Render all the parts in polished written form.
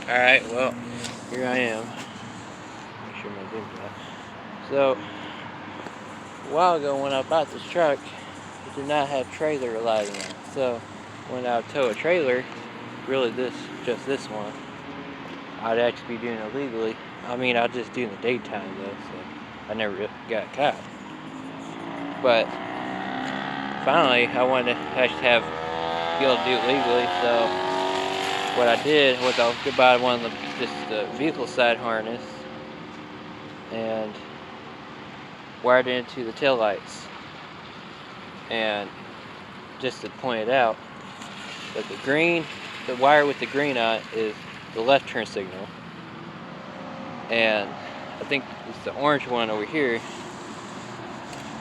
Alright, well, here I am. Make sure my game's out. So, a while ago when I bought this truck, it did not have trailer lighting on. So, when I would tow a trailer, really just this one, I'd actually be doing it legally. I mean, I'd just do it in the daytime though, so I never got caught. But, finally, I wanted to actually be able to do it legally, so what I did was I was buy one of the vehicle side harness and wired it into the tail lights. And just to point it out, that the wire with the green on it is the left turn signal, and I think it's the orange one over here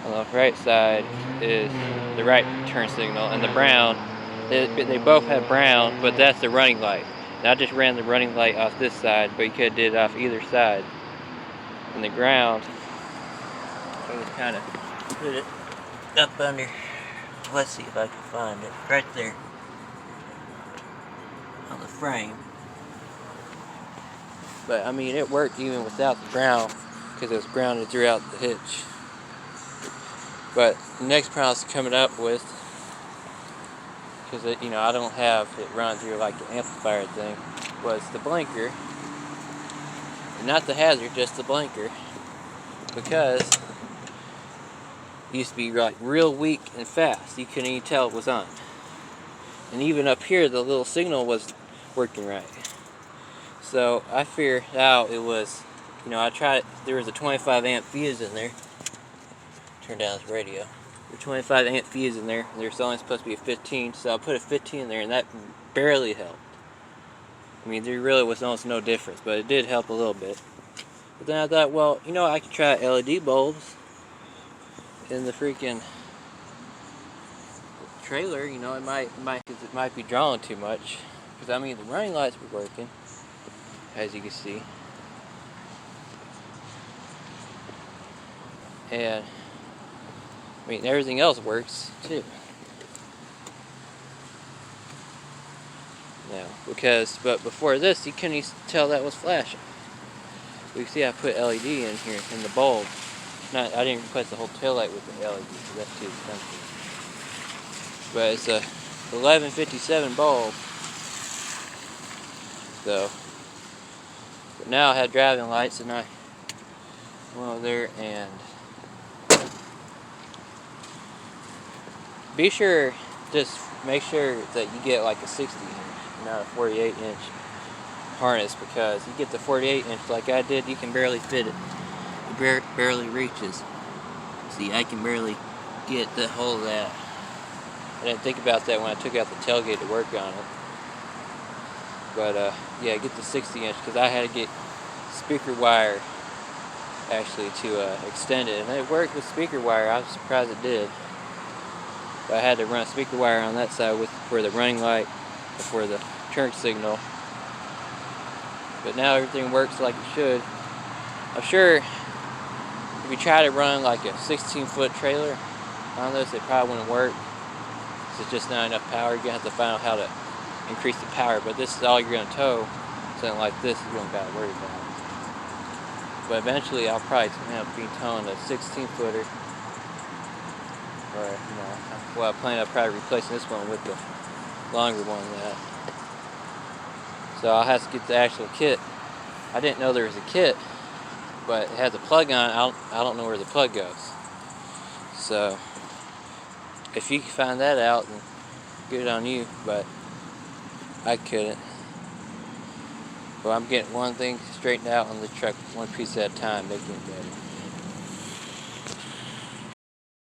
on the right side is the right turn signal, and the brown, they both have brown, but that's the running light. And I just ran the running light off this side, but you could have did it off either side. And the ground, so I just kind of put it up under, let's see if I can find it, right there on the frame. But I mean, it worked even without the brown, because it was grounded throughout the hitch. But the next problem I was coming up with, because I don't have it run through like the amplifier thing, was the blinker, and not the hazard, just the blinker, because it used to be like real weak and fast. You couldn't even tell it was on. And even up here, the little signal was working right. So I figured out it was, I tried, there was a 25 amp fuse in there. Turn down this radio. There's 25 amp fuse in there. There's only supposed to be a 15, so I put a 15 in there, and that barely helped. I mean, there really was almost no difference, but it did help a little bit. But then I thought, well, I could try LED bulbs in the freaking trailer. It might be drawing too much, because I mean the running lights were working, as you can see, and I mean everything else works too. Now, but before this, you couldn't even tell that was flashing. You see, I put LED in here in the bulb. I didn't replace the whole taillight with the LED because that's too expensive. But it's a 1157 bulb. So, but now I have driving lights, and I went over there and just make sure that you get like a 60 inch, not a 48 inch harness, because you get the 48 inch like I did, you can barely fit it. It barely reaches. See, I can barely get the whole of that. I didn't think about that when I took out the tailgate to work on it. But yeah, get the 60 inch, because I had to get speaker wire actually to extend it, and it worked with speaker wire. I was surprised it did. But I had to run speaker wire on that side for the running light and for the turn signal. But now everything works like it should. I'm sure if you try to run like a 16-foot trailer on this, it probably wouldn't work. It's just not enough power. You're going to have to find out how to increase the power. But this is all you're going to tow. Something like this you don't got to worry about. But eventually I'll probably end up towing a 16-footer. Or, well, I plan on probably replacing this one with the longer one than that. So I'll have to get the actual kit. I didn't know there was a kit, but it has a plug on it. I don't know where the plug goes. So if you can find that out, then good on you, but I couldn't. But I'm getting one thing straightened out on the truck, one piece at a time, making it better.